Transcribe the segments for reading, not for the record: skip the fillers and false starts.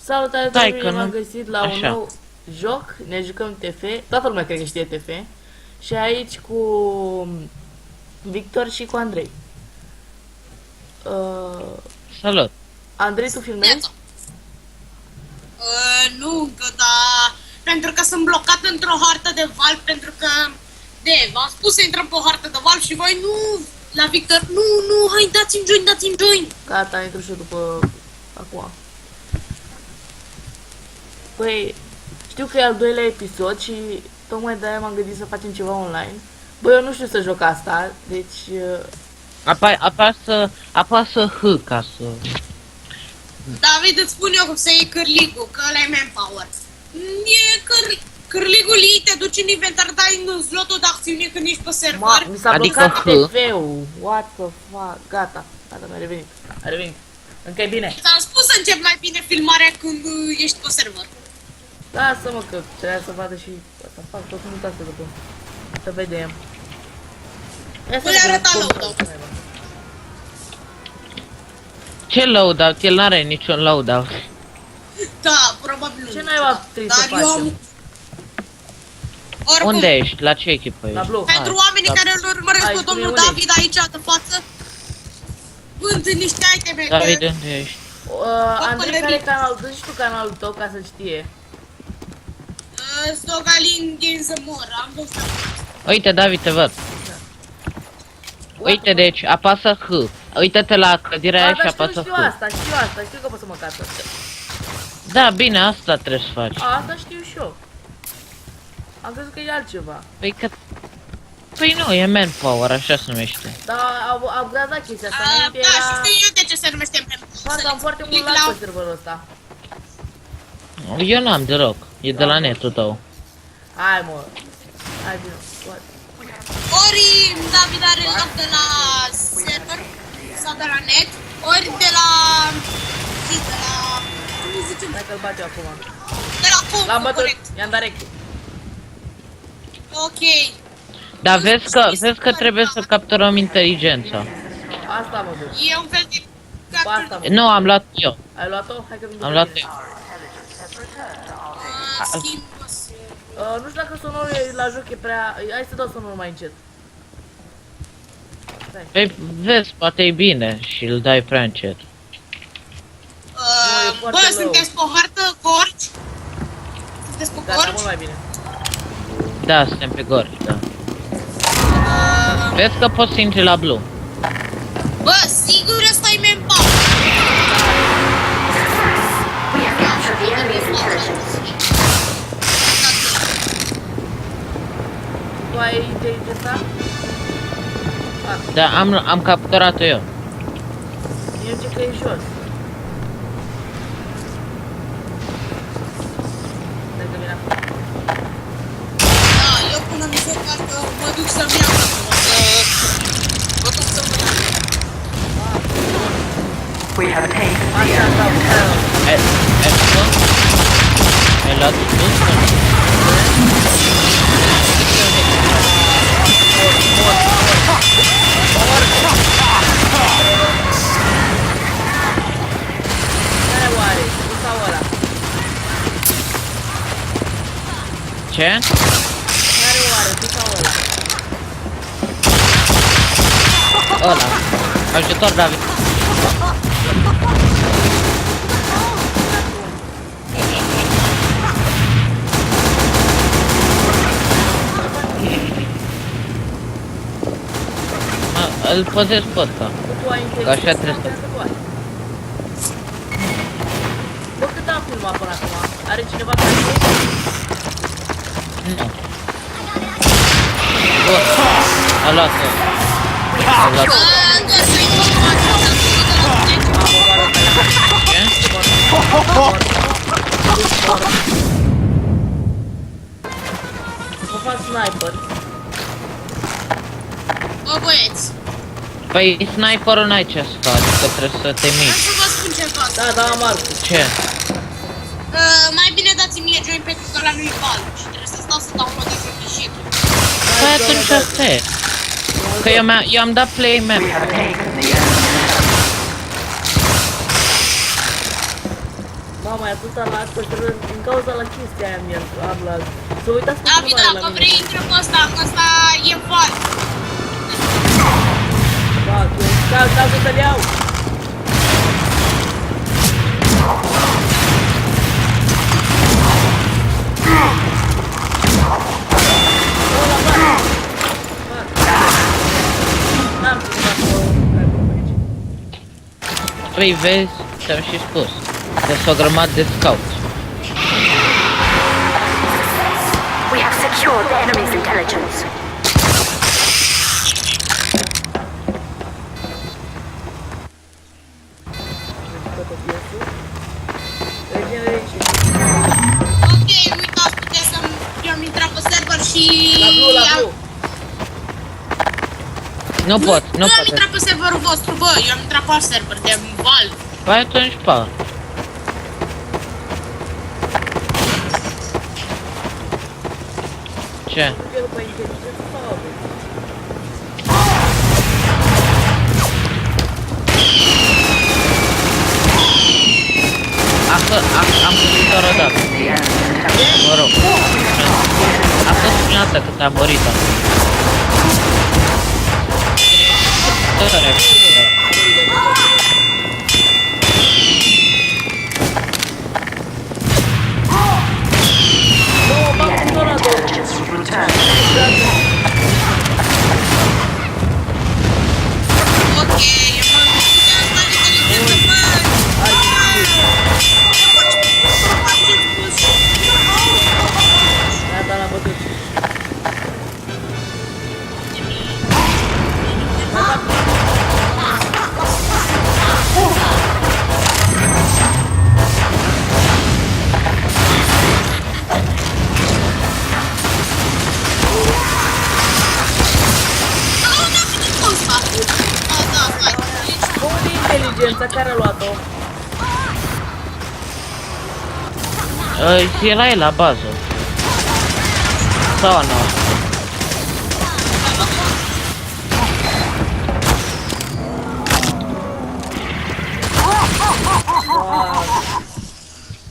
Salutare, Stai bine că m-am nu- găsit la un așa. nou joc, ne jucăm TF, toată lumea cred că știe TF. Și aici cu Victor și cu Andrei. Salut! Andrei, tu filmezi? Neața. Nu încă, dar pentru că sunt blocat într-o hartă de Valve, pentru că v-am spus să intrăm pe o hartă de Valve și voi nu, la Victor, nu, hai dați-mi join. Gata, intru și eu după acum. Păi, știu că e al doilea episod și tocmai de-aia m-am gândit să facem ceva online. Băi, eu nu știu să joc asta, deci... Apasă H ca să... David, îți spun eu cum să iei cârligul, că ăla e manpower. Cârligul ei te duci în inventar, dai în slotul de acțiune când ești pe server. Mi s-a Adică blocat H. TV-ul. What the fuck? Gata, mi-a revenit. A revenit. Încă e bine. Ți-am spus să încep mai bine filmarea când ești pe server. Lasă-mă că trebuia să vadă și asta. Fac tot minut asta după. Să vedem. Ia să Nu le vedem arăta cum- loadout. Ce loadout? El n-are niciun loadout. Da, probabil nu. Ce naiba trebuie să Dar eu facem? am... Oricum, Unde ești? La ce echipă La ești? Blue. pentru oamenii care îl urmăresc Hai, pe spune domnul unde David aici de față, vând niște iteme David, de... unde ești? Andrei, care e canalul? Dă și tu canalul tău ca să știe. Stogalin Games More, am dus să... Uite, David, te văd. Uite, deci, apasă H. Uită-te la clădirea aia și Dar apasă știu H. asta, știu că pot să mă cață. Da, bine, asta trebuie să faci. Asta știu și eu. Am crezut că e altceva. Păi nu, e manpower, așa se numește. Dar au upgradat chestia asta. Înainte Da, era... și știu eu de ce se numește Mem. Frate, am foarte mult lag pe serverul ăsta. Eu n-am deloc. E de la netul tău. Hai mă. Hai bine. What? Ori David are loc de la server sau de la net, ori de la... de la... cum zicem? Hai că-l bate eu acum. De la L-am comp, bătut. corect. I-am dat rec. Ok. Dar vezi că trebuie să capturăm inteligența. Asta mă duc. E un fel de... Cu asta mă duc. Nu, am luat eu. Ai luat-o? Hai că vin Am după luat tine. eu. Schimbă Nu știu dacă sonorul la joc e prea... Hai să dau sonorul mai încet. Stai. Păi vezi, poate e bine și îl dai prea încet. e foarte Bă, low. sunteți pe o hartă corci? Sunteți pe Gata, corci? mult mai bine. Da, suntem pe gori, da. Vezi că poți să intri la Blue. Bă, sigur ăsta e memba. Tu ai inteligența? Da, am capturat-o eu. Eu zic că e jos. Stai că vine acum. Da, eu până mi se că mă duc să-mi iau acum. Mă duc să mă iau. We have taken the Așa, da, da. Ai luat? Ai luat tu? Care oare? Tu sau ăla? Ce? Care oare? Tu sau ăla? Ăla. Ajutor, David. Îl păzesc pe ăsta. Tu ai inteligența? Așa trebuie să- Tu ai. Bă, cât am filmat până acum? Are cineva care Nu. Bă, a luat-o. A luat-o. Doar să informație, am făcut de la tine. Ce? Mă fac sniper. Bă, băieți, Păi sniperul n-ai ce să faci, că trebuie să te vreau miști. să vă spun ceva. Da, da, am arcul. Ce? Mai bine dați-mi mie join pentru că ăla nu-i val și trebuie să stau să downloadez un fișier. Păi atunci asta e. Că eu am dat play map. We have taken the enemy. m-am mai ascultat la asta din cauza la chestia aia mie, la... Să uitați Da, continuare Vida, la că mine. vrei intră pe ăsta, că ăsta e val. Fac, eu ca să te-l iau. Ăla, fac. N-am ce să fac aici. Păi vezi, ți-am și spus. Sunt o grămadă de scout. We have secured the enemy's intelligence. Ok, uitați, puteți să... Eu am intrat pe server și... La blu. Nu pot, nu Nu am pot. intrat pe serverul vostru, bă, eu am intrat pe alt server de val. Păi atunci, pa. Ce? El pe inteligență sau aveți? Am găsit doar o dată. Mă rog. A fost prima dată când a murit. Intelligence returned. Ok, eu mă puteam la inteligență, bă. Gata, l-am bătut. Unde e inteligența? Care a luat-o? Era el la bază. Sau a noastră.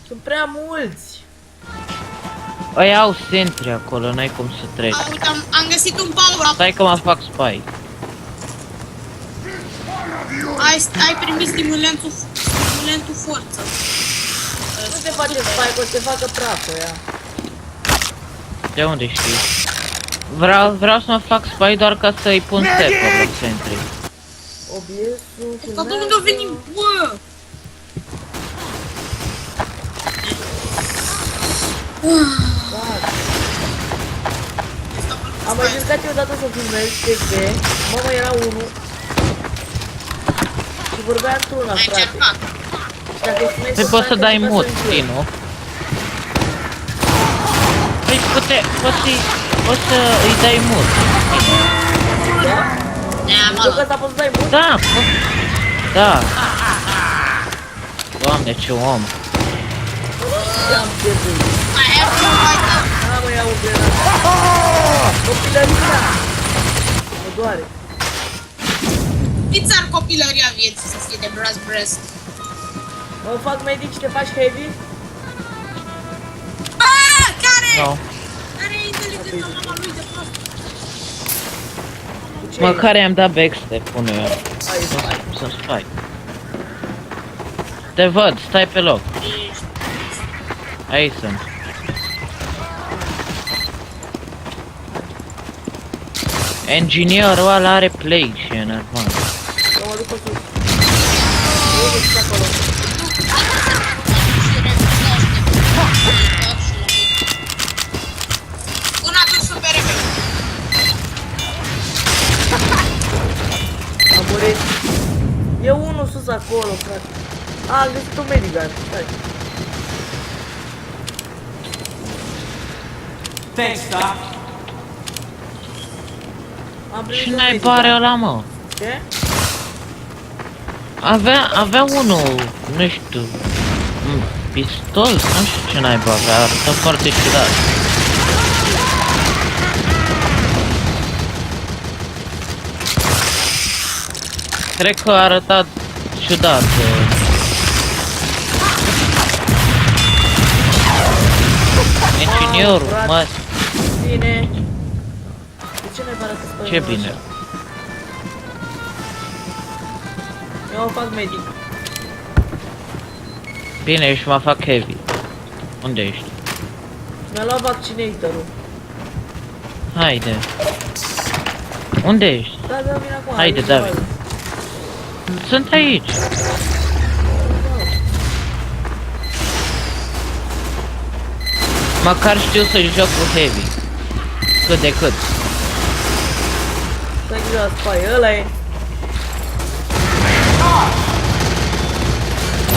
Sunt prea mulți. Ăia au sentry acolo, n-ai cum să treci. Uite, am găsit un power up. Stai că mă fac spy. Ai primit stimulentul forță. Nu se face spike, o să se facă praful ea. De unde știi? Vreau să mă fac spy doar ca să-i pun server la sentry. Obiectul, Dar de unde a venit, bă? Am mai încercat eu odată să filmez TP, mama era unul și vorbea într-una, Ai frate. încercat. Și dacă îi spuneai Păi poți să dai încerca mut, să-l știi, înjuri. nu? Păi poți să îi dai mut. Da? Ne-am Știu că luat. ăsta poți să dai mut? Da, da. Doamne, ce om. Am pierdut. Mai ai unul mai tău. Da, mă iau un grenat. Copilăria! Mă doare. Îți ar copilăria vieții să fie de brass breast. Mă fac medici, te faci heavy? Ah, care? Nu. Care e inteligența mama lui de prost? Cu ce? Măcar i-am dat backstep, pune eu. Ai, stai. Sunt spy. Te văd, stai pe loc. Aici sunt. Inginerul ăla are plague și e normal. Eu mă duc pe sus. Eu mă duc acolo. Până atunci sunt pe repede. Am murit. E unul sus acolo, frate. A, am găsit un medigan. Stai. Thanks, Doc. Am primit Și un n-ai medigan. pare ăla, mă. Ce? Avea unul, nu știu, un pistol, nu știu ce naiba avea, arăta foarte ciudat. Cred că a arătat ciudat. Seniorul, frate. mă, Bine. De ce ne pare să spui ce bine. Eu fac medic. Bine, și mă fac heavy. Unde ești? Mi-a luat vaccinatorul. Haide. Unde ești? Da, vine acum. Haide, Hai, David. hai. Sunt aici. Măcar știu să joc cu heavy. Cât de cât. Stai grijă la spate, ăla e.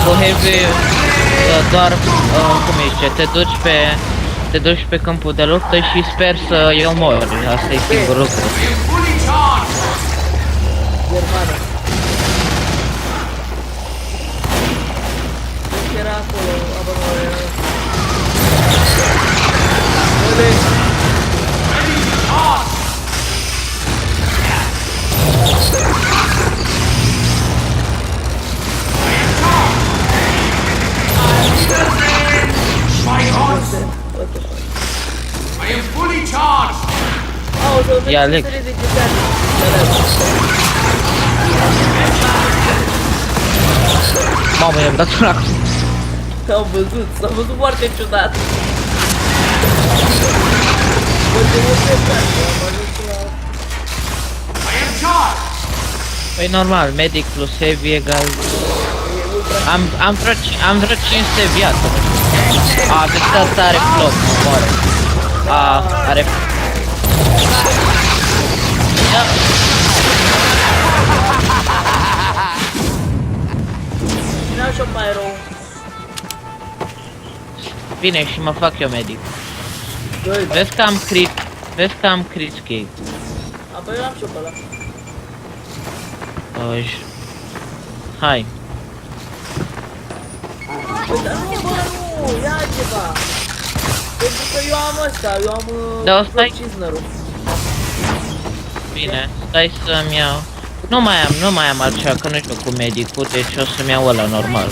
Cu heavy doar, cum zice, te duci pe câmpul de luptă și sper să eu mor. Asta e singurul lucru. Germană. Deci era acolo, abonore. I am fully charged! Au, să mergi Ia, să Alex. se ridice. Mamă, i-am dat una. Am văzut, s-a văzut foarte ciudat. Bă, ce mult de place, am ajuns la... I am charged! Păi normal, medic plus heavy egal. Am vreo 500 viață. A, deci asta are flop, moare. A, are... Da. N-am și-o mai rău. Bine, și mă fac eu medic. Doi, Vezi că am crit escape. apoi eu am și-o pe ăla. Hai. Păi, dar nu, bă, nu, ia ceva. Pentru că eu am ăsta, eu am Da, stai. Cisnerul. Bine, stai să-mi iau. Nu mai am altceva, că nu joc cu medicul, deci o să-mi iau ăla normal.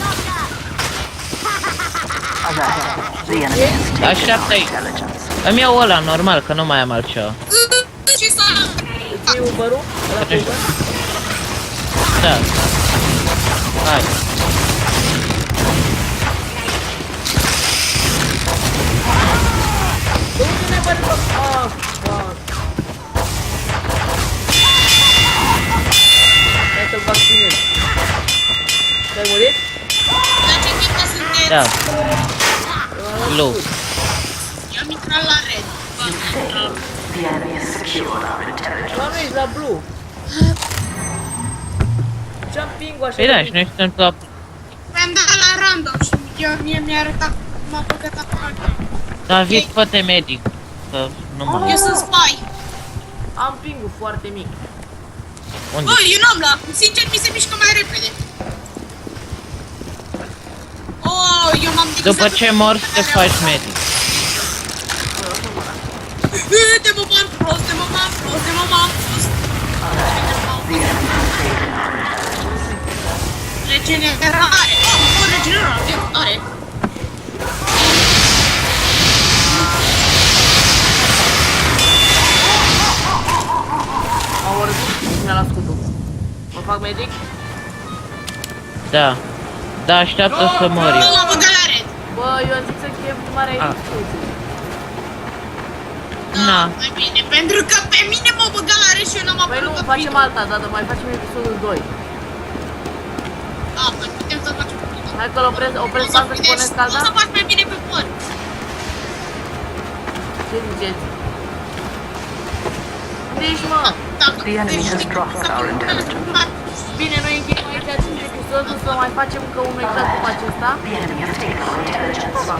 The enemy has taken Așteaptă our aici. intelligence. Îmi iau ăla normal, că nu mai am altceva. Ce s-a... Îți iei Uber-ul? Ăla pe Uber? Da. Hai. De unde ne bani? Ah, fuck. Hai să-l vaccinez. Te-ai murit? La ce timp sunteți? Da. Blue. I-am intrat la red. The enemy has secured our intelligence. La nu ești la blue. Ce-am ping-o așa? Păi da, și noi suntem la... Mi-am dat la random și mie mi-a arătat cum m-a băgat acolo. David, fă-te medic. Că nu mai... Eu sunt spy. Am ping-ul foarte mic. Unde? Bă, eu n-am la... Sincer, mi se mișcă mai repede. Oh, eu m-am degizat... După ce mor, te faci medic. De mă m-am prost, de mă m-am prost, de mă m-am prost. Regenerare. Oh, regenerare. Am orăzit și mi-a luat scutul. Mă fac medic? Da. Da, așteaptă să mor Nu eu. m-a băgat la red. Bă, eu zic să chem marea Ah. discuție. Na. Mai bine, pentru că pe mine m-a băgat la red și eu n-am Păi apărut nu, pe facem video. alta dată, mai facem episodul 2. Ah, păi putem să facem pe video. Hai că-l opresc față și puneți O să calda? faci pe mine pe păr. Ce ziceți? Unde ești, mă? Dacă The enemy puteți has ști dropped să our putem intelligence. Bine, noi încheiem aici acest episod, o să mai facem încă unul exact cum acesta. The enemy has taken our intelligence. Pa.